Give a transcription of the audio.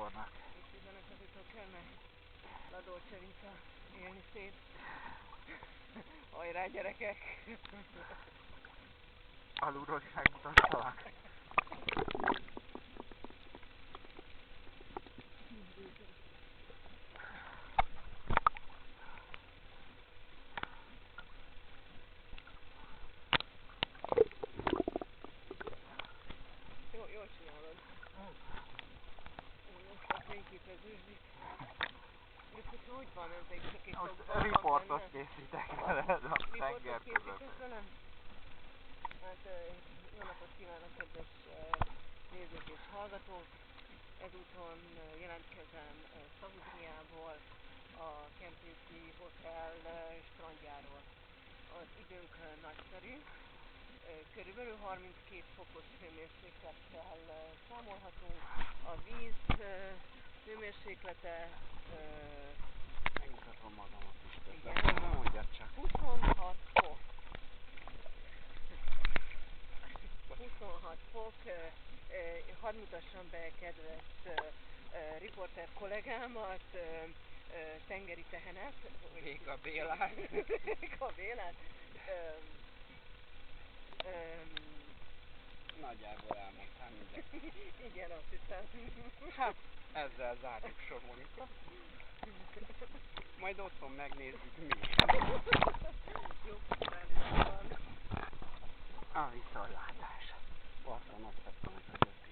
csatornák. És üzenetezőtől kellene La Dolce Vita élni szét. Hajrá gyerekek! Alulról is megmutattalak. Jól csinálod. Most a fényképezősdik. De hogy van ez egy csak egy Most tokban riportot készítek veled a Riportot tenger készítesz közepén. velem? Hát jó napot kívánok, kedves nézők és hallgatók! Ezúton jelentkezem Szavudriából, a Kempinski Hotel strandjáról. Az időnk nagyszerű, körülbelül 32 fokos hőmérséklettel számolhatunk. A víz hőmérséklete Megmutatom magamat is közben. igen, Nem mondjad csak. 26 fok. 26 fok. Hadd mutassam be kedves riporter kollégámat, tengeri tehenet. Véka Bélát. Véka Bélát. Nagyjából elmondtál mindent. Igen, azt hiszem. Hát, ezzel zárjuk sorunkat. Majd otthon megnézzük mi. Jó van. A viszontlátás. Partra megszedtem a között.